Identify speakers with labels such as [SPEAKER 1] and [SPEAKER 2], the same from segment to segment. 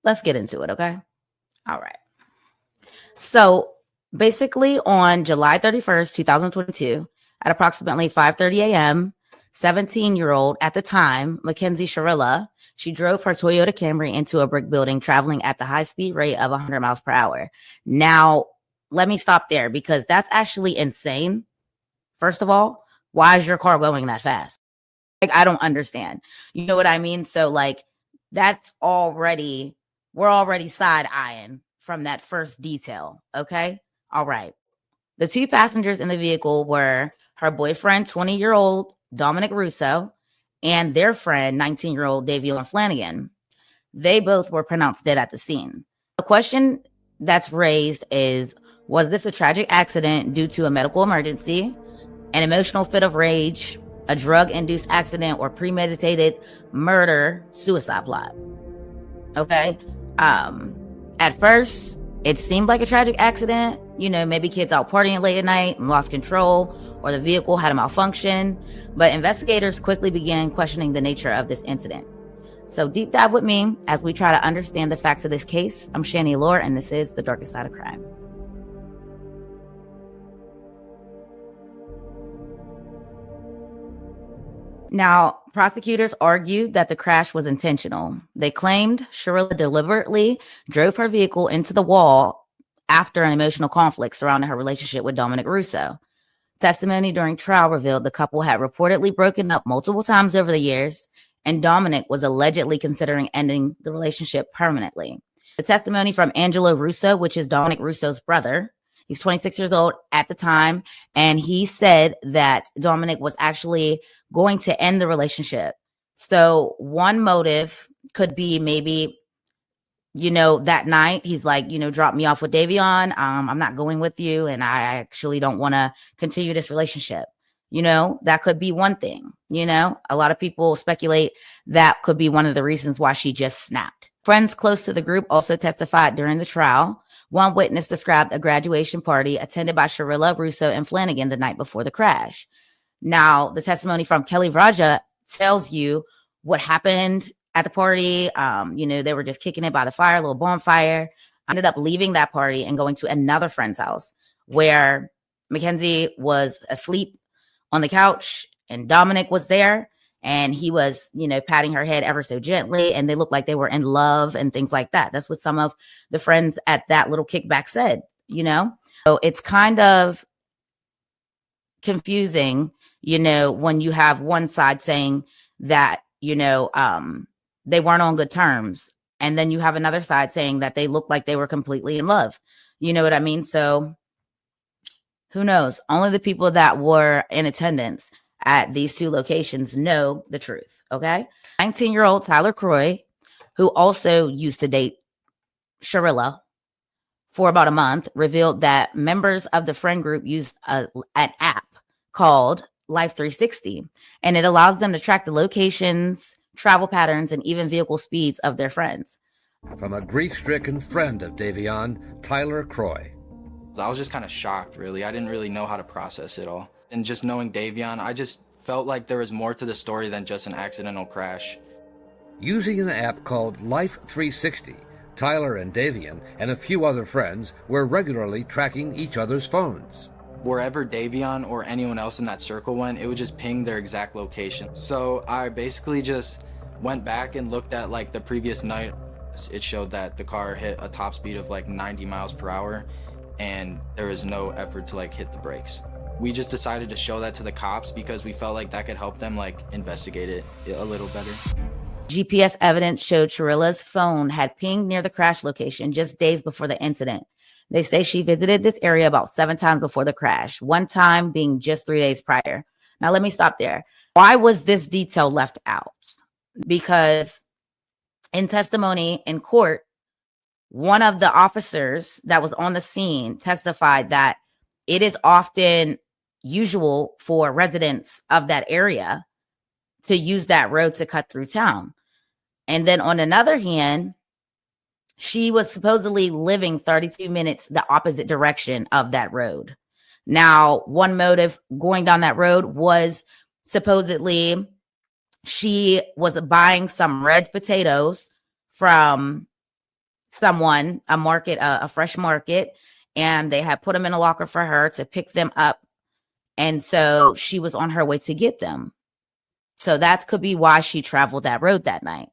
[SPEAKER 1] let's get into it, okay? All right. So basically on July 31st, 2022, at approximately 5:30 a.m., 17-year-old at the time, Mackenzie Shirilla, she drove her Toyota Camry into a brick building traveling at the high speed rate of 100 miles per hour. Now, let me stop there because that's actually insane. First of all, why is your car going that fast? Like, I don't understand. You know what I mean? So like that's already, we're already side eyeing from that first detail. Okay. All right. The two passengers in the vehicle were her boyfriend, 20-year-old Dominic Russo, and their friend, 19-year-old Davion Flanagan. They both were pronounced dead at the scene. The question that's raised is, was this a tragic accident due to a medical emergency, an emotional fit of rage, a drug-induced accident, or premeditated murder suicide plot? Okay. At first, it seemed like a tragic accident. You know, maybe kids out partying late at night and lost control, or the vehicle had a malfunction. But investigators quickly began questioning the nature of this incident. So deep dive with me as we try to understand the facts of this case. I'm Shani Lore, and this is The Darkest Side of Crime. Now, prosecutors argued that the crash was intentional. They claimed Shirilla deliberately drove her vehicle into the wall after an emotional conflict surrounding her relationship with Dominic Russo. Testimony during trial revealed the couple had reportedly broken up multiple times over the years, and Dominic was allegedly considering ending the relationship permanently. The testimony from Angelo Russo, which is Dominic Russo's brother, he's 26 years old at the time, and he said that Dominic was actually going to end the relationship. So one motive could be maybe, you know, that night he's like, you know, drop me off with Davion. I'm not going with you, and I actually don't want to continue this relationship. You know, that could be one thing. You know, a lot of people speculate that could be one of the reasons why she just snapped. Friends close to the group also testified during the trial. One witness described a graduation party attended by Shirilla, Russo, and Flanagan the night before the crash. Now, the testimony from Kelly Vraja tells you what happened at the party. You know, they were just kicking it by the fire, a little bonfire. I ended up leaving that party and going to another friend's house where Mackenzie was asleep on the couch and Dominic was there, and he was, you know, patting her head ever so gently, and they looked like they were in love and things like that. That's what some of the friends at that little kickback said, you know? So it's kind of confusing, you know, when you have one side saying that, you know, they weren't on good terms, and then you have another side saying that they looked like they were completely in love. You know what I mean? So who knows? Only the people that were in attendance at these two locations know the truth. Okay. 19-year-old Tyler Croy, who also used to date Shirilla for about a month, revealed that members of the friend group used an app called Life 360, and it allows them to track the locations, travel patterns, and even vehicle speeds of their friends.
[SPEAKER 2] From a grief-stricken friend of Davion, Tyler Croy.
[SPEAKER 3] I was just kind of shocked, really. I didn't really know how to process it all. And just knowing Davion, I just felt like there was more to the story than just an accidental crash.
[SPEAKER 2] Using an app called Life 360, Tyler and Davion and a few other friends were regularly tracking each other's phones.
[SPEAKER 3] Wherever Davion or anyone else in that circle went, it would just ping their exact location. So I basically just went back and looked at like the previous night. It showed that the car hit a top speed of like 90 miles per hour, and there was no effort to like hit the brakes. We just decided to show that to the cops because we felt like that could help them like investigate it a little better.
[SPEAKER 1] GPS evidence showed Shirilla's phone had pinged near the crash location just days before the incident. They say she visited this area about 7 times before the crash, one time being just 3 days prior. Now, let me stop there. Why was this detail left out? Because in testimony in court, one of the officers that was on the scene testified that it is often usual for residents of that area to use that road to cut through town. And then on another hand, she was supposedly living 32 minutes the opposite direction of that road. Now, one motive going down that road was supposedly she was buying some red potatoes from someone, a market, a fresh market, and they had put them in a locker for her to pick them up. And so she was on her way to get them. So that could be why she traveled that road that night.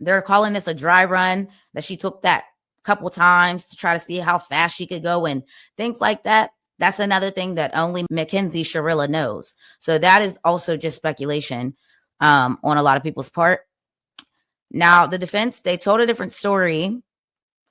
[SPEAKER 1] They're calling this a dry run, that she took that couple times to try to see how fast she could go and things like that. That's another thing that only Mackenzie Shirilla knows. So that is also just speculation on a lot of people's part. Now, the defense, they told a different story.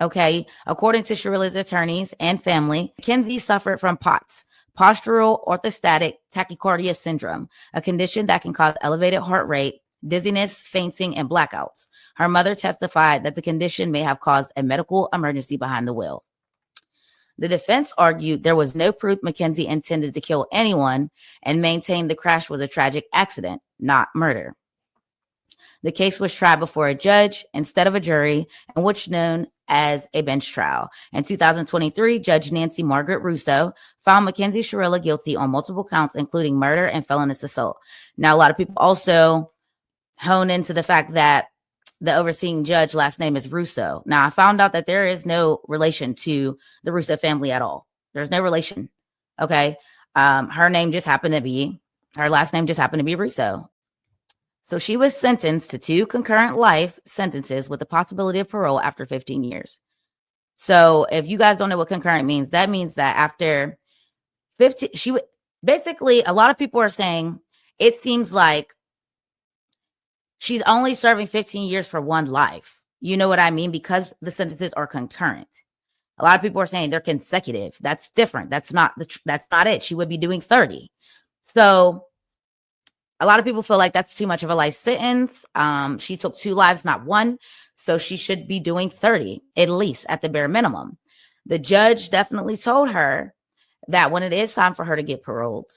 [SPEAKER 1] Okay. According to Shirilla's attorneys and family, Mackenzie suffered from POTS, postural orthostatic tachycardia syndrome, a condition that can cause elevated heart rate, dizziness, fainting, and blackouts. Her mother testified that the condition may have caused a medical emergency behind the wheel. The defense argued there was no proof Mackenzie intended to kill anyone and maintained the crash was a tragic accident, not murder. The case was tried before a judge instead of a jury, and which known as a bench trial. In 2023, Judge Nancy Margaret Russo found Mackenzie Shirilla guilty on multiple counts, including murder and felonious assault. Now, a lot of people also hone into the fact that the overseeing judge last name is Russo. Now, I found out that there is no relation to the Russo family at all. There's no relation. Okay. Her last name just happened to be Russo. So she was sentenced to 2 concurrent life sentences with the possibility of parole after 15 years. So if you guys don't know what concurrent means, that means that after 15, basically, a lot of people are saying it seems like she's only serving 15 years for one life. You know what I mean? Because the sentences are concurrent. A lot of people are saying they're consecutive. That's different. That's not it. She would be doing 30. So a lot of people feel like that's too much of a life sentence. She took 2 lives, not 1. So she should be doing 30, at least at the bare minimum. The judge definitely told her that when it is time for her to get paroled,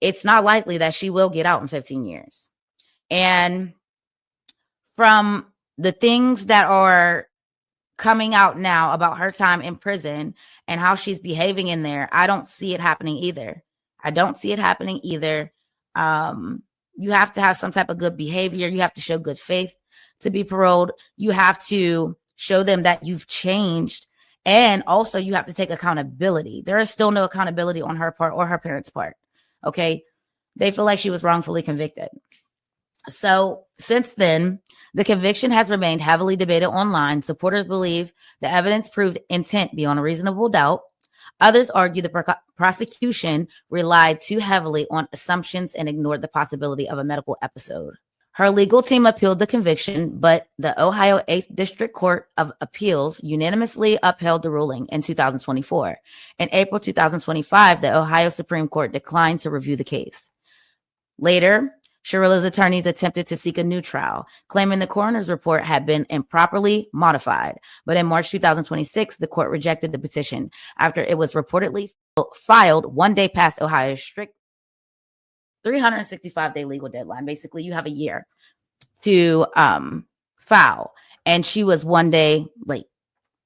[SPEAKER 1] it's not likely that she will get out in 15 years. And from the things that are coming out now about her time in prison and how she's behaving in there, I don't see it happening either. You have to have some type of good behavior. You have to show good faith to be paroled. You have to show them that you've changed. And also you have to take accountability. There is still no accountability on her part or her parents' part. Okay. They feel like she was wrongfully convicted. So since then, the conviction has remained heavily debated online. Supporters believe the evidence proved intent beyond a reasonable doubt. Others argue the prosecution relied too heavily on assumptions and ignored the possibility of a medical episode. Her legal team appealed the conviction, but the Ohio 8th District Court of Appeals unanimously upheld the ruling in 2024. In April 2025, the Ohio Supreme Court declined to review the case. Later, Shirilla's attorneys attempted to seek a new trial, claiming the coroner's report had been improperly modified. But in March 2026, the court rejected the petition after it was reportedly filed 1 day past Ohio's strict 365-day legal deadline. Basically, you have a year to file, and she was 1 day late.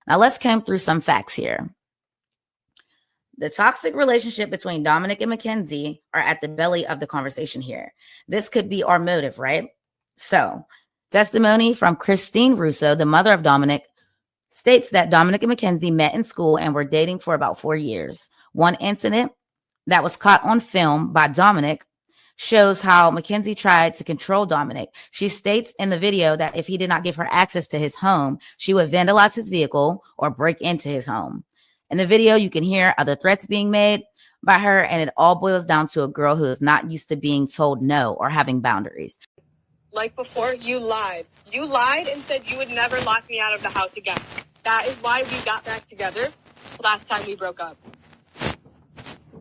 [SPEAKER 1] Now, let's come through some facts here. The toxic relationship between Dominic and Mackenzie are at the belly of the conversation here. This could be our motive, right? So, testimony from Christine Russo, the mother of Dominic, states that Dominic and Mackenzie met in school and were dating for about 4 years. One incident that was caught on film by Dominic shows how Mackenzie tried to control Dominic. She states in the video that if he did not give her access to his home, she would vandalize his vehicle or break into his home. In the video, you can hear other threats being made by her, and it all boils down to a girl who is not used to being told no or having boundaries.
[SPEAKER 4] Like before, you lied. You lied and said you would never lock me out of the house again. That is why we got back together last time we broke up.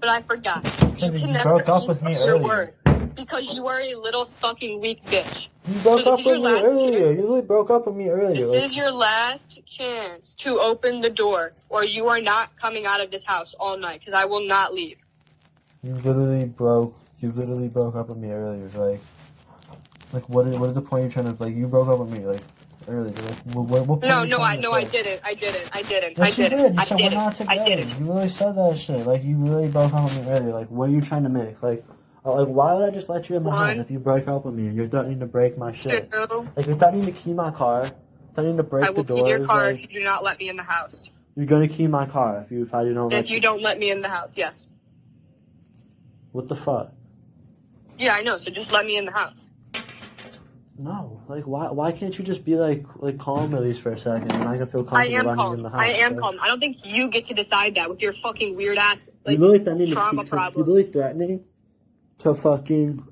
[SPEAKER 4] But I forgot. You can never
[SPEAKER 5] broke up with me
[SPEAKER 4] your
[SPEAKER 5] earlier.
[SPEAKER 4] word because you are a little fucking weak bitch.
[SPEAKER 5] You broke up with me earlier. You literally broke up with me earlier.
[SPEAKER 4] This is your last chance to open the door, or you are not coming out of this house all night, because I will not leave.
[SPEAKER 5] You literally broke up with me earlier. Like what is the point you're trying to, like, you broke up with me, like, earlier. Like, what point
[SPEAKER 4] No,
[SPEAKER 5] are you trying to
[SPEAKER 4] I
[SPEAKER 5] say?
[SPEAKER 4] didn't.
[SPEAKER 5] Yes, you did. You said we're not together. You literally said that shit. Like, you really broke up with me earlier. Like, what are you trying to make? Like, why would I just let you in my house if you break up with me and you're threatening to break my shit?
[SPEAKER 4] Two.
[SPEAKER 5] Like, you're threatening to key my car, threatening to
[SPEAKER 4] I
[SPEAKER 5] break the
[SPEAKER 4] will key your
[SPEAKER 5] doors.
[SPEAKER 4] car
[SPEAKER 5] Like,
[SPEAKER 4] if you do not let me in the house.
[SPEAKER 5] you're gonna key my car if I do not let
[SPEAKER 4] If you don't let me in the house, yes.
[SPEAKER 5] What the fuck?
[SPEAKER 4] Yeah, I know. So just let me in the house.
[SPEAKER 5] No, like why can't you just be like calm at least for a second, and I can feel
[SPEAKER 4] I
[SPEAKER 5] comfortable
[SPEAKER 4] am
[SPEAKER 5] letting you in
[SPEAKER 4] calm.
[SPEAKER 5] the house?
[SPEAKER 4] I am
[SPEAKER 5] okay?
[SPEAKER 4] calm. I don't think you get to decide that with your fucking weird ass
[SPEAKER 5] You
[SPEAKER 4] like
[SPEAKER 5] literally threatening
[SPEAKER 4] trauma
[SPEAKER 5] you're
[SPEAKER 4] problems.
[SPEAKER 5] literally threatening to fucking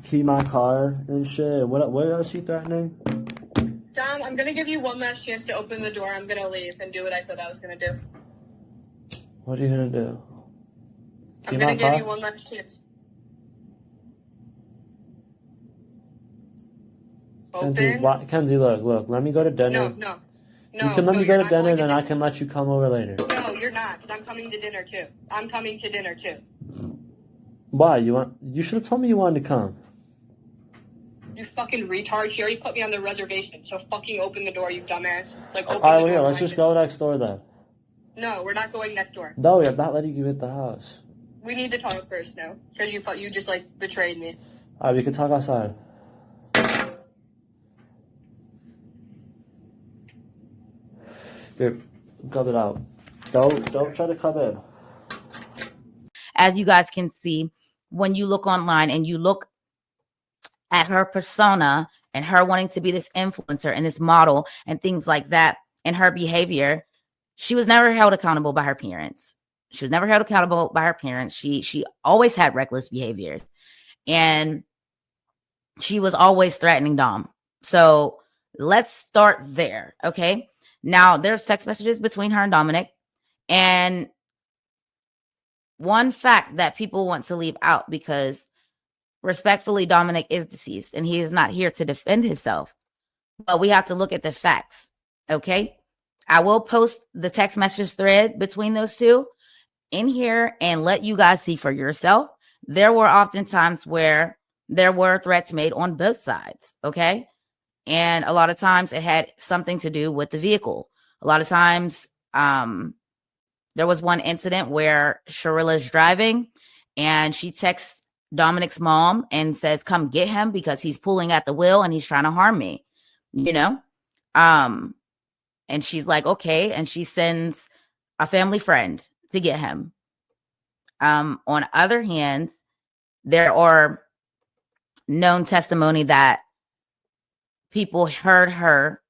[SPEAKER 5] key my car and shit. What else are you threatening?
[SPEAKER 4] Dom, I'm gonna give you one last chance to open the door. I'm gonna leave and do what I said I was gonna do.
[SPEAKER 5] What are you gonna do? Key
[SPEAKER 4] I'm
[SPEAKER 5] my
[SPEAKER 4] gonna give
[SPEAKER 5] car?
[SPEAKER 4] you one last chance.
[SPEAKER 5] Kenzie, look. Let me go to dinner.
[SPEAKER 4] No.
[SPEAKER 5] You can let me go
[SPEAKER 4] you're
[SPEAKER 5] to
[SPEAKER 4] not
[SPEAKER 5] dinner,
[SPEAKER 4] going
[SPEAKER 5] then I can let you come over later.
[SPEAKER 4] No, you're not, because I'm coming to dinner too.
[SPEAKER 5] Why? You should have told me you wanted to come.
[SPEAKER 4] You fucking retard. She already put me on the reservation, so fucking open the door, you dumbass. Like, open
[SPEAKER 5] Alright,
[SPEAKER 4] the
[SPEAKER 5] well,
[SPEAKER 4] door.
[SPEAKER 5] here, let's just go next door then.
[SPEAKER 4] No, we're not going next door.
[SPEAKER 5] No, I'm not letting you in the house.
[SPEAKER 4] We need to talk first, no? Because you just, like, betrayed me.
[SPEAKER 5] Alright, we can talk outside. Here, cut it out. Don't try to come in.
[SPEAKER 1] As you guys can see, when you look online and you look at her persona and her wanting to be this influencer and this model and things like that, and her behavior, she was never held accountable by her parents. She always had reckless behavior, and she was always threatening Dom. So let's start there. Okay. Now there's text messages between her and Dominic, and one fact that people want to leave out, because respectfully, Dominic is deceased and he is not here to defend himself, but we have to look at the facts. Okay. I will post the text message thread between those two in here and let you guys see for yourself. There were often times where there were threats made on both sides. Okay. And a lot of times it had something to do with the vehicle. A lot of times, there was one incident where Shirilla's driving and she texts Dominic's mom and says, come get him because he's pulling at the wheel and he's trying to harm me, you know? And she's like, okay. And she sends a family friend to get him. On the other hand, there are known testimony that people heard her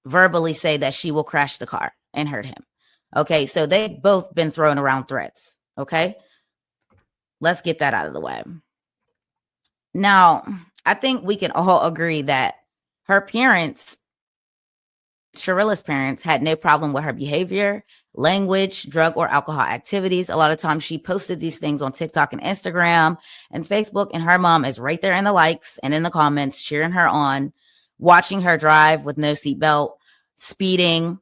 [SPEAKER 1] verbally say that she will crash the car and hurt him. Okay, so they've both been throwing around threats. Okay, let's get that out of the way. Now, I think we can all agree that her parents, Shirilla's parents, had no problem with her behavior, language, drug or alcohol activities. A lot of times she posted these things on TikTok and Instagram and Facebook, and her mom is right there in the likes and in the comments cheering her on, watching her drive with no seatbelt, speeding,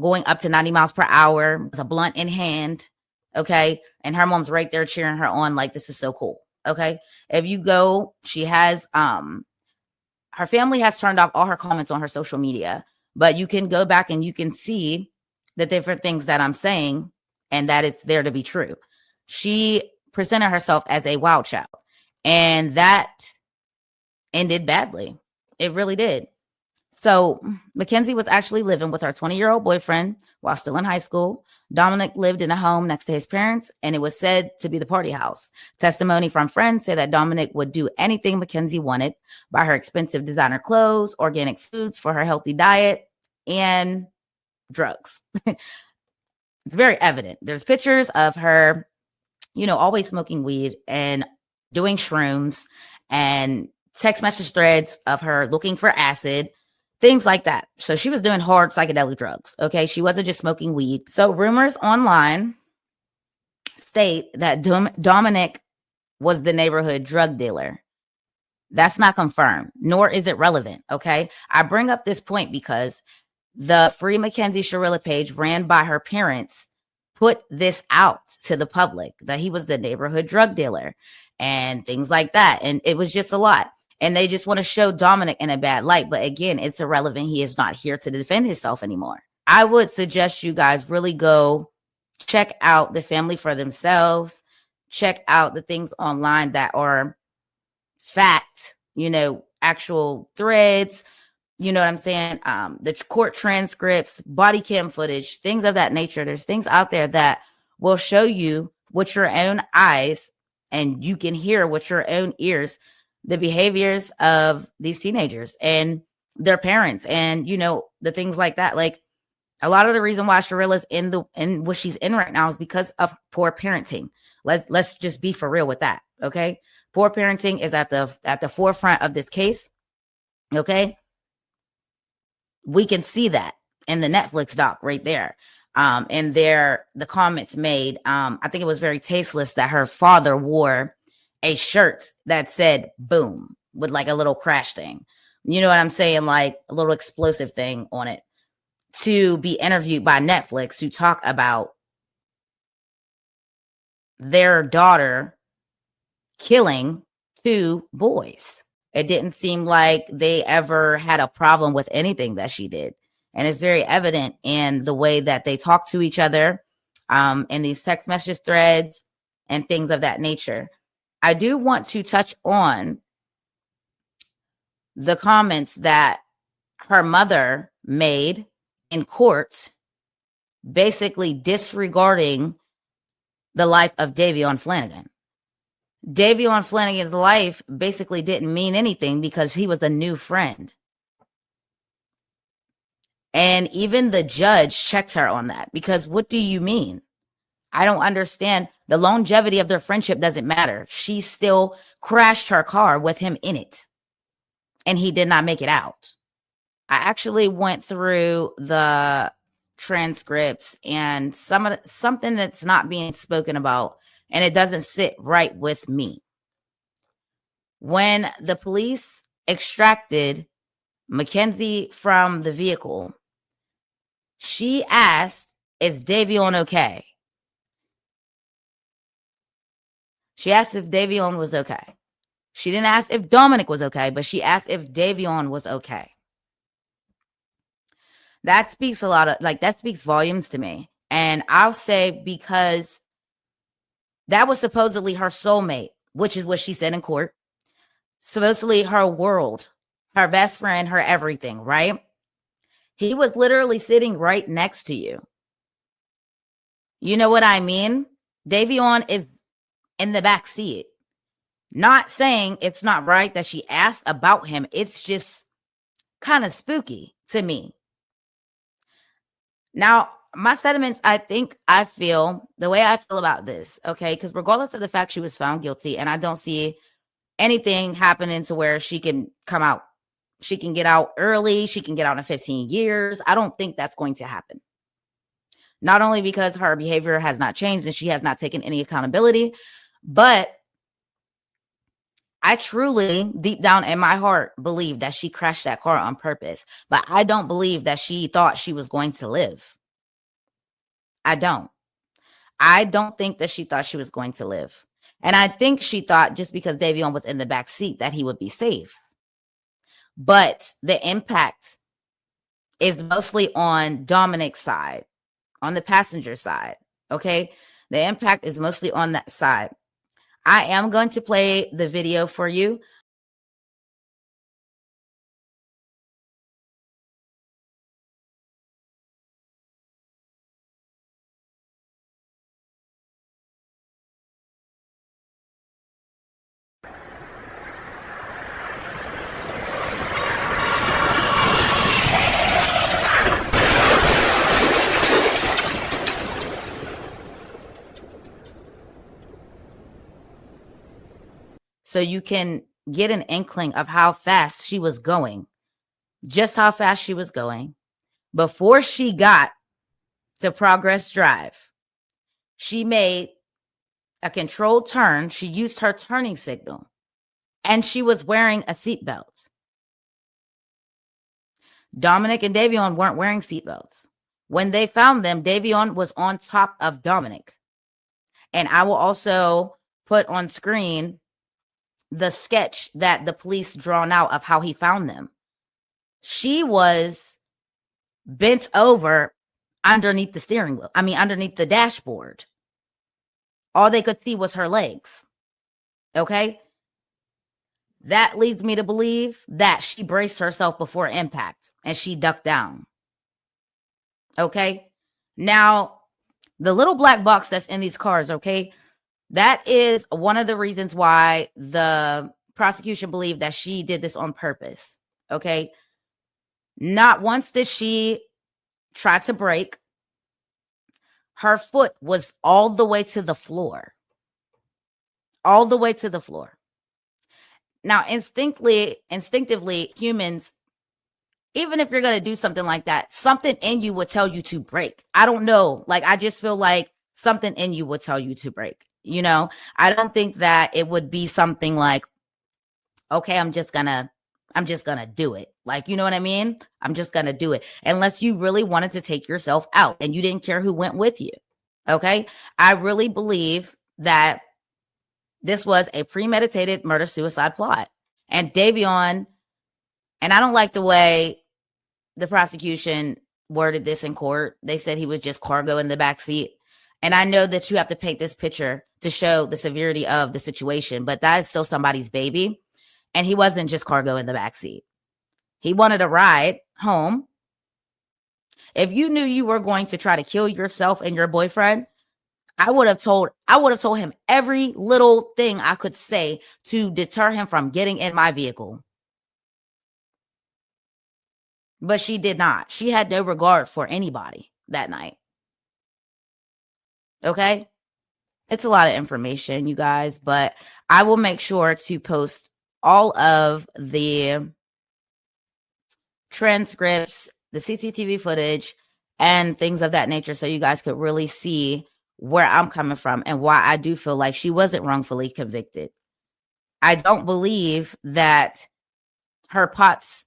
[SPEAKER 1] going up to 90 miles per hour with a blunt in hand. Okay. And her mom's right there cheering her on like, this is so cool. Okay. If you go, she has, her family has turned off all her comments on her social media, but you can go back and you can see the different things that I'm saying and that it's there to be true. She presented herself as a wild child, and that ended badly. It really did. So Mackenzie was actually living with her 20-year-old boyfriend while still in high school. Dominic lived in a home next to his parents, and it was said to be the party house. Testimony from friends said that Dominic would do anything Mackenzie wanted, buy her expensive designer clothes, organic foods for her healthy diet, and drugs. It's very evident. There's pictures of her, always smoking weed and doing shrooms, and text message threads of her looking for acid, things like that. So she was doing hard psychedelic drugs. Okay. She wasn't just smoking weed. So rumors online state that Dominic was the neighborhood drug dealer. That's not confirmed, nor is it relevant. Okay. I bring up this point because the Free Mackenzie Shirilla page ran by her parents put this out to the public that he was the neighborhood drug dealer and things like that. And it was just a lot. And they just want to show Dominic in a bad light. But again, it's irrelevant. He is not here to defend himself anymore. I would suggest you guys really go check out the family for themselves. Check out the things online that are fact, actual threads, You know what I'm saying? The court transcripts, body cam footage, things of that nature. There's things out there that will show you with your own eyes, and you can hear with your own ears the behaviors of these teenagers and their parents, and the things like that. Like, a lot of the reason why Shirilla's in what she's in right now is because of poor parenting. Let's just be for real with that, okay? Poor parenting is at the forefront of this case, okay? We can see that in the Netflix doc right there. And the comments made, I think it was very tasteless that her father wore a shirt that said boom with like a little crash thing. You know what I'm saying? Like a little explosive thing on it, to be interviewed by Netflix to talk about their daughter killing 2 boys. It didn't seem like they ever had a problem with anything that she did. And it's very evident in the way that they talk to each other, in these text message threads and things of that nature. I do want to touch on the comments that her mother made in court, basically disregarding the life of Davion Flanagan. Davion Flanagan's life basically didn't mean anything because he was a new friend. And even the judge checked her on that, because what do you mean? I don't understand. The longevity of their friendship doesn't matter. She still crashed her car with him in it, and he did not make it out. I actually went through the transcripts and something that's not being spoken about, and it doesn't sit right with me. When the police extracted Mackenzie from the vehicle, she asked, "Is Davion okay?" She asked if Davion was okay. She didn't ask if Dominic was okay, but she asked if Davion was okay. That speaks that speaks volumes to me. And I'll say, because that was supposedly her soulmate, which is what she said in court. Supposedly her world, her best friend, her everything, right? He was literally sitting right next to you. You know what I mean? Davion is in the back seat. Not saying it's not right that she asked about him. It's just kind of spooky to me. Now, my sentiments, I feel the way I feel about this, okay? Because regardless of the fact she was found guilty, and I don't see anything happening to where she can come out. She can get out early. She can get out in 15 years. I don't think that's going to happen. Not only because her behavior has not changed and she has not taken any accountability, but I truly, deep down in my heart, believe that she crashed that car on purpose. But I don't believe that she thought she was going to live. I don't think that she thought she was going to live. And I think she thought just because Davion was in the back seat that he would be safe. But the impact is mostly on Dominic's side, on the passenger side, okay? The impact is mostly on that side. I am going to play the video for you. So you can get an inkling of how fast she was going, just how fast she was going. Before she got to Progress Drive, she made a controlled turn. She used her turning signal, and she was wearing a seatbelt. Dominic and Davion weren't wearing seatbelts. When they found them, Davion was on top of Dominic. And I will also put on screen the sketch that the police drawn out of how he found them. She was bent over underneath the steering wheel. Underneath the dashboard. All they could see was her legs. Okay? That leads me to believe that she braced herself before impact and she ducked down. Okay. Now, the little black box that's in these cars, okay, that is one of the reasons why the prosecution believed that she did this on purpose. Okay. Not once did she try to brake. Her foot was all the way to the floor. All the way to the floor. Now, instinctively, humans, even if you're going to do something like that, something in you would tell you to brake. I don't know. Like, I just feel like something in you would tell you to brake. You know, I don't think that it would be something like, okay, I'm just gonna do it. Like, you know what I mean? I'm just gonna do it. Unless you really wanted to take yourself out and you didn't care who went with you. Okay. I really believe that this was a premeditated murder-suicide plot. And Davion, and I don't like the way the prosecution worded this in court. They said he was just cargo in the backseat. And I know that you have to paint this picture to show the severity of the situation, but that is still somebody's baby. And he wasn't just cargo in the backseat. He wanted a ride home. If you knew you were going to try to kill yourself and your boyfriend, I would have told him every little thing I could say to deter him from getting in my vehicle. But she did not. She had no regard for anybody that night. Okay? It's a lot of information, you guys, but I will make sure to post all of the transcripts, the CCTV footage, and things of that nature so you guys could really see where I'm coming from and why I do feel like she wasn't wrongfully convicted. I don't believe that her pots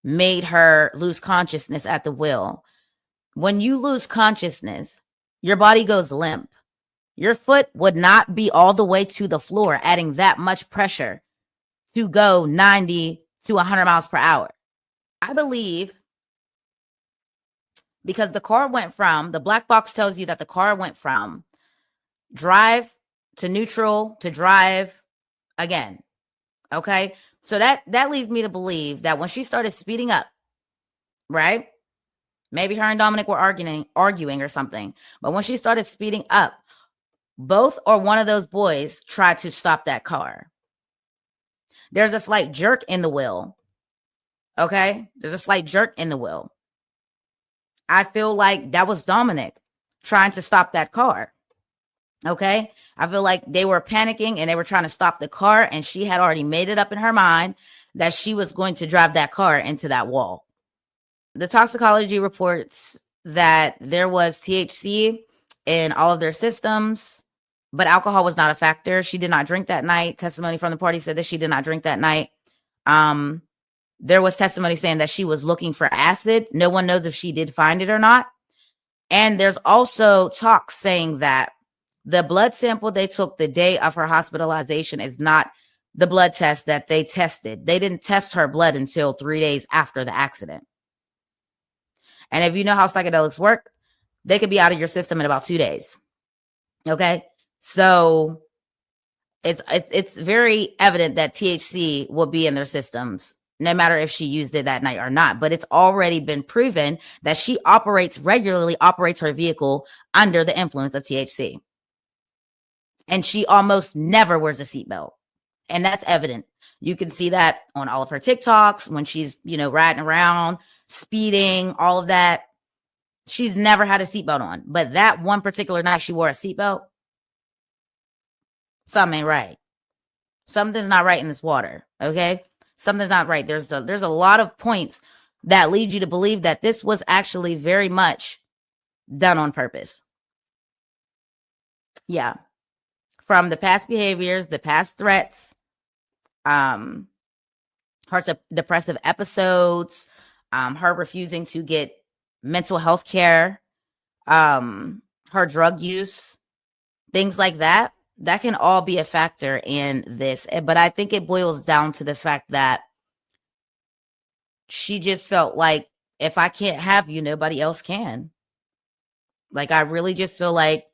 [SPEAKER 1] made her lose consciousness at the wheel. When you lose consciousnness, your body goes limp. Your foot would not be all the way to the floor, adding that much pressure to go 90 to 100 miles per hour. I believe because the black box tells you that the car went from drive to neutral to drive again. Okay. So that leads me to believe that when she started speeding up, right? Maybe her and Dominic were arguing or something. But when she started speeding up, both or one of those boys tried to stop that car. There's a slight jerk in the wheel. Okay? There's a slight jerk in the wheel. I feel like that was Dominic trying to stop that car. Okay? I feel like they were panicking and they were trying to stop the car, and she had already made it up in her mind that she was going to drive that car into that wall. The toxicology reports that there was THC in all of their systems, but alcohol was not a factor. She did not drink that night. Testimony from the party said that she did not drink that night. There was testimony saying that she was looking for acid. No one knows if she did find it or not. And there's also talk saying that the blood sample they took the day of her hospitalization is not the blood test that they tested. They didn't test her blood until 3 days after the accident. And if you know how psychedelics work, they could be out of your system in about 2 days. Okay. So it's very evident that THC will be in their systems, no matter if she used it that night or not. But it's already been proven that she regularly operates her vehicle under the influence of THC. And she almost never wears a seatbelt. And that's evident. You can see that on all of her TikToks when she's, riding around, speeding, all of that. She's never had a seatbelt on. But that one particular night she wore a seatbelt, something ain't right. Something's not right in this water, okay? Something's not right. There's a lot of points that lead you to believe that this was actually very much done on purpose. Yeah. From the past behaviors, the past threats, her depressive episodes, her refusing to get mental health care, her drug use, things like that can all be a factor in this. But I think it boils down to the fact that she just felt like, if I can't have you, nobody else can. Like, I really just feel like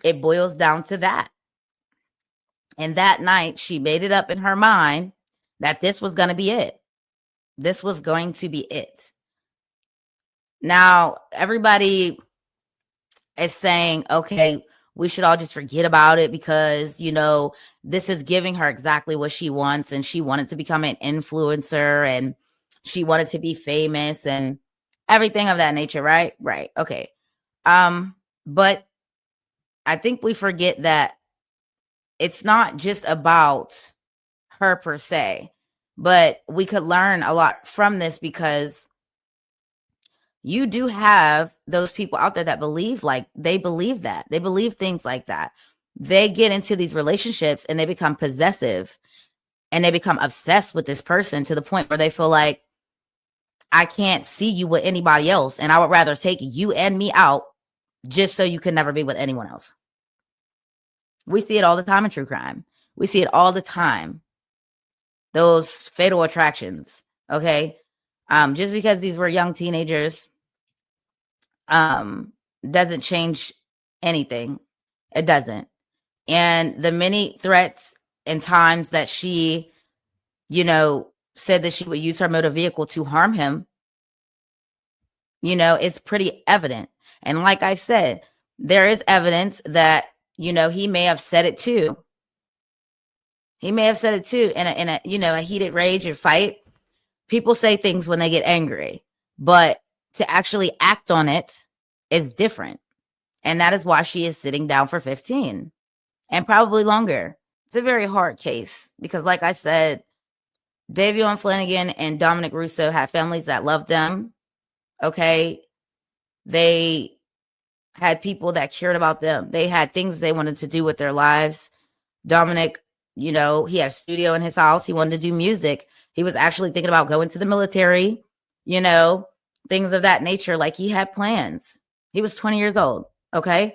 [SPEAKER 1] it boils down to that. And that night, she made it up in her mind that this was going to be it. This was going to be it. Now, everybody is saying, okay, we should all just forget about it because, you know, this is giving her exactly what she wants. And she wanted to become an influencer and she wanted to be famous and everything of that nature, right? Right. Okay. But I think we forget that it's not just about her per se, but we could learn a lot from this because you do have those people out there that believe they believe that. They believe things like that. They get into these relationships and they become possessive and they become obsessed with this person to the point where they feel like, I can't see you with anybody else. And I would rather take you and me out just so you can never be with anyone else. We see it all the time in true crime. We see it all the time. Those fatal attractions. Okay. Just because these were young teenagers, doesn't change anything. It doesn't. And the many threats and times that she, you know, said that she would use her motor vehicle to harm him, you know, it's pretty evident. And like I said, there is evidence that, you know, he may have said it too. He may have said it too in a you know, a heated rage or fight. People say things when they get angry, but to actually act on it is different. And that is why she is sitting down for 15 and probably longer. It's a very hard case because, like I said, Davion Flanagan and Dominic Russo had families that loved them. Okay. They had people that cared about them. They had things they wanted to do with their lives. Dominic, you know, he had a studio in his house. He wanted to do music. He was actually thinking about going to the military, you know, things of that nature. Like he had plans. He was 20 years old. Okay.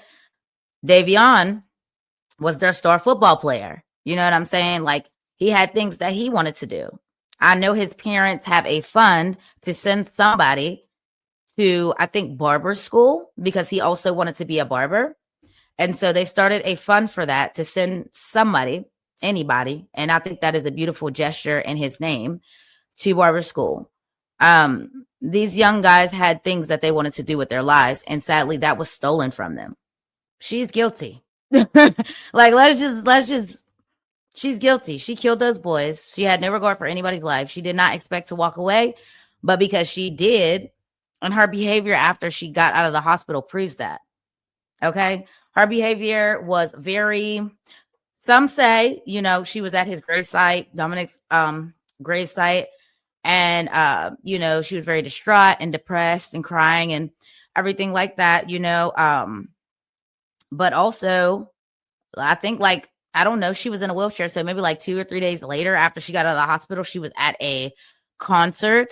[SPEAKER 1] Davion was their star football player. You know what I'm saying? Like he had things that he wanted to do. I know his parents have a fund to send somebody to, I think, barber school because he also wanted to be a barber. And so they started a fund for that to send somebody, anybody. And I think that is a beautiful gesture in his name to barber school. These young guys had things that they wanted to do with their lives. And sadly, that was stolen from them. She's guilty. Like, let's just, she's guilty. She killed those boys. She had no regard for anybody's life. She did not expect to walk away, but because she did, and her behavior after she got out of the hospital proves that. Okay. Her behavior was very, some say, you know, she was at his gravesite, Dominic's gravesite. And, you know, she was very distraught and depressed and crying and everything like that, you know. But also, I think I don't know, she was in a wheelchair. So maybe like 2 or 3 days later after she got out of the hospital, she was at a concert.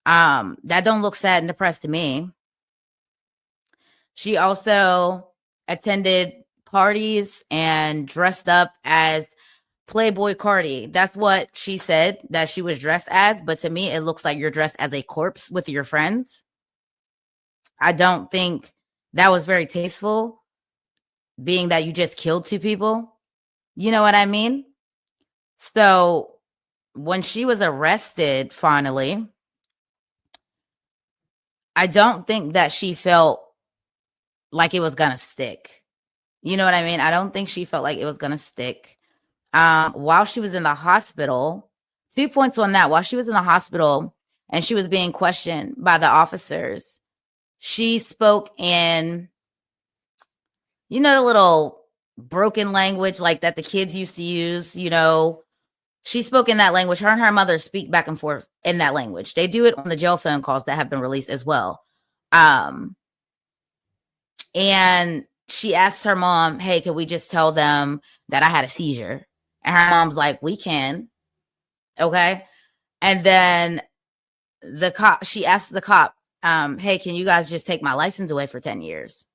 [SPEAKER 1] That don't look sad and depressed to me. She also attended parties and dressed up as Playboy Cardi. That's what she said that she was dressed as. But to me, it looks like you're dressed as a corpse with your friends. I don't think that was very tasteful, being that you just killed 2 people. You know what I mean? So when she was arrested finally, I don't think that she felt like it was going to stick. You know what I mean? I don't think she felt like it was going to stick. While she was in the hospital, 2 points on that. While she was in the hospital and she was being questioned by the officers, she spoke in, you know, the little broken language like that the kids used to use, you know. She spoke in that language. Her and her mother speak back and forth in that language. They do it on the jail phone calls that have been released as well. And she asked her mom, hey, can we just tell them that I had a seizure? And her mom's like, we can. Okay. And then she asked the cop, hey, can you guys just take my license away for 10 years?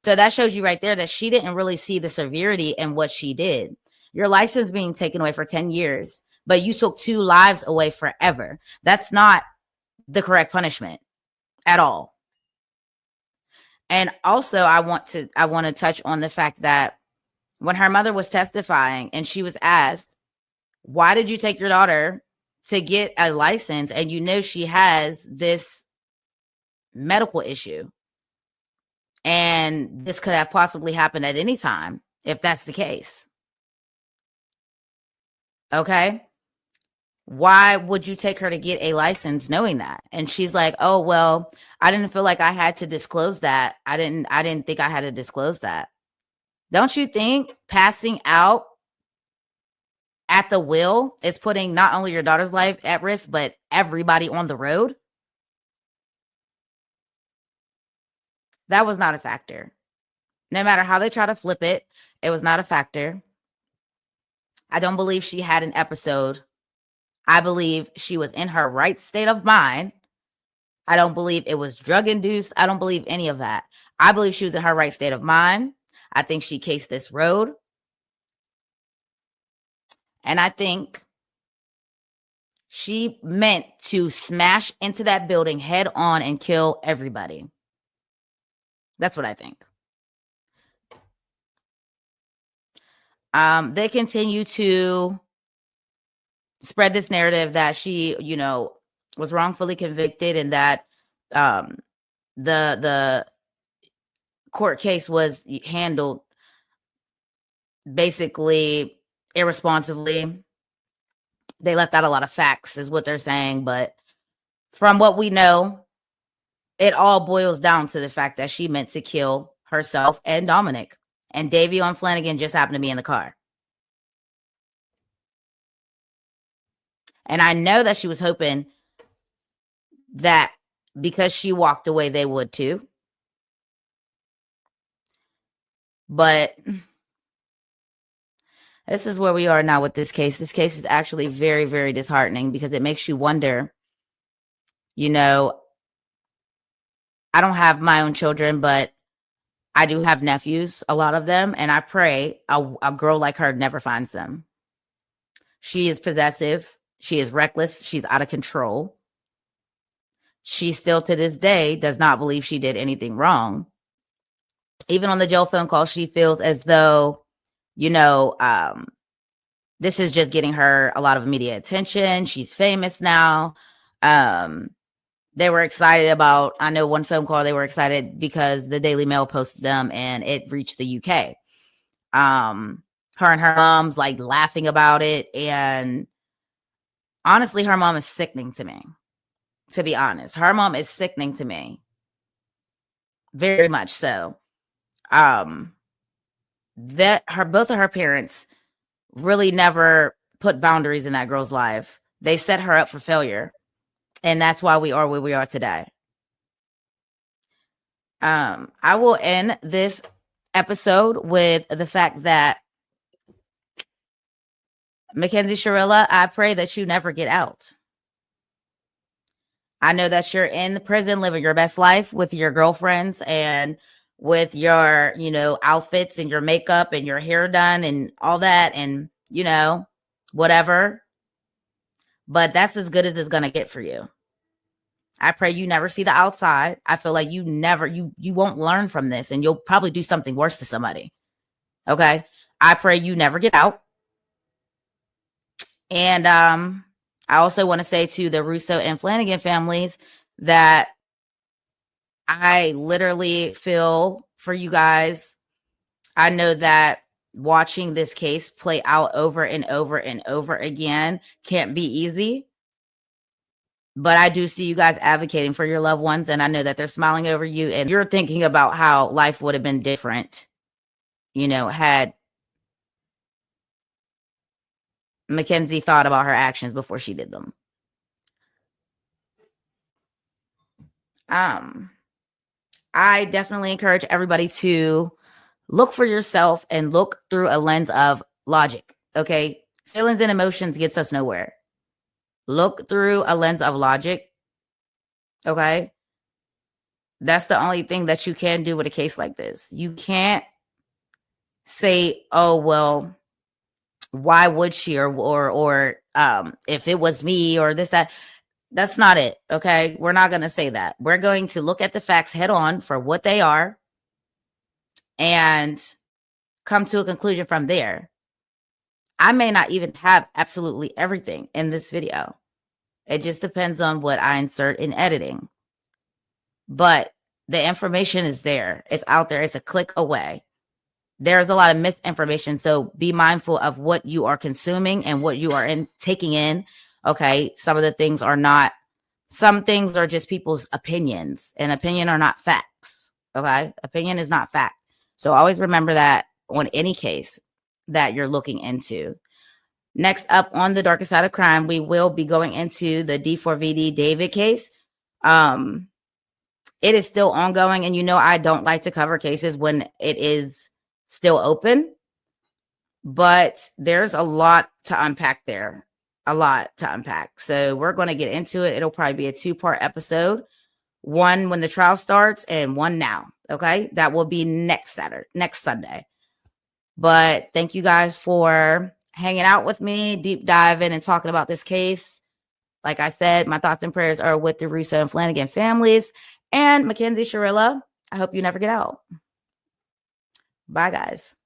[SPEAKER 1] So that shows you right there that she didn't really see the severity in what she did. Your license being taken away for 10 years, but you took 2 lives away forever. That's not the correct punishment at all. And also I want to touch on the fact that when her mother was testifying and she was asked, why did you take your daughter to get a license and you know she has this medical issue? And this could have possibly happened at any time if that's the case. Okay. Why would you take her to get a license knowing that? And she's like, oh, well, I didn't feel like I had to disclose that. I didn't think I had to disclose that. Don't you think passing out at the wheel is putting not only your daughter's life at risk, but everybody on the road? That was not a factor. No matter how they try to flip it, it was not a factor. I don't believe she had an episode. I believe she was in her right state of mind. I don't believe it was drug induced. I don't believe any of that. I believe she was in her right state of mind. I think she cased this road. And I think she meant to smash into that building head on and kill everybody. That's what I think. They continue to spread this narrative that she, was wrongfully convicted and that the court case was handled basically irresponsibly. They left out a lot of facts is what they're saying, but from what we know, it all boils down to the fact that she meant to kill herself and Dominic, and Davion Flanagan just happened to be in the car. And I know that she was hoping that because she walked away, they would too. But this is where we are now with this case. This case is actually very, very disheartening because it makes you wonder, I don't have my own children, but I do have nephews, a lot of them, and I pray a girl like her never finds them. She is possessive. She is reckless. She's out of control. She still to this day does not believe she did anything wrong. Even on the jail phone call, she feels as though, this is just getting her a lot of media attention. She's famous now. They were excited about, I know one phone call, they were excited because the Daily Mail posted them and it reached the UK. Her and her mom's like laughing about it. And honestly, her mom is sickening to me, to be honest. Her mom is sickening to me. Very much so. Both of her parents really never put boundaries in that girl's life. They set her up for failure. And that's why we are where we are today. I will end this episode with the fact that Mackenzie Shirilla, I pray that you never get out. I know that you're in the prison living your best life with your girlfriends and with your, outfits and your makeup and your hair done and all that and, whatever. But that's as good as it's going to get for you. I pray you never see the outside. I feel like you won't learn from this and you'll probably do something worse to somebody. Okay. I pray you never get out. And I also want to say to the Russo and Flanagan families that I literally feel for you guys. I know that watching this case play out over and over and over again can't be easy. But I do see you guys advocating for your loved ones. And I know that they're smiling over you. And you're thinking about how life would have been different, had Mackenzie thought about her actions before she did them. I definitely encourage everybody to look for yourself and look through a lens of logic. Okay. Feelings and emotions gets us nowhere. Look through a lens of logic. Okay. That's the only thing that you can do with a case like this. You can't say, oh, well, why would she or if it was me or this, that. That's not it. Okay. We're not going to say that. We're going to look at the facts head on for what they are and come to a conclusion from there. I may not even have absolutely everything in this video. It just depends on what I insert in editing. But the information is there. It's out there. It's a click away. There's a lot of misinformation. So be mindful of what you are consuming and what you are taking in. Okay. Some things are just people's opinions, and opinion are not facts. Okay. Opinion is not fact. So always remember that on any case that you're looking into. Next up on the darkest side of crime, we will be going into the D4VD David case. It is still ongoing, and I don't like to cover cases when it is still open, but there's a lot to unpack there. A lot to unpack. So we're going to get into it. It'll probably be a 2-part episode. One when the trial starts and one now. Okay. That will be next Sunday. But thank you guys for hanging out with me, deep diving and talking about this case. Like I said, my thoughts and prayers are with the Russo and Flanagan families and Mackenzie, Shirilla. I hope you never get out. Bye, guys.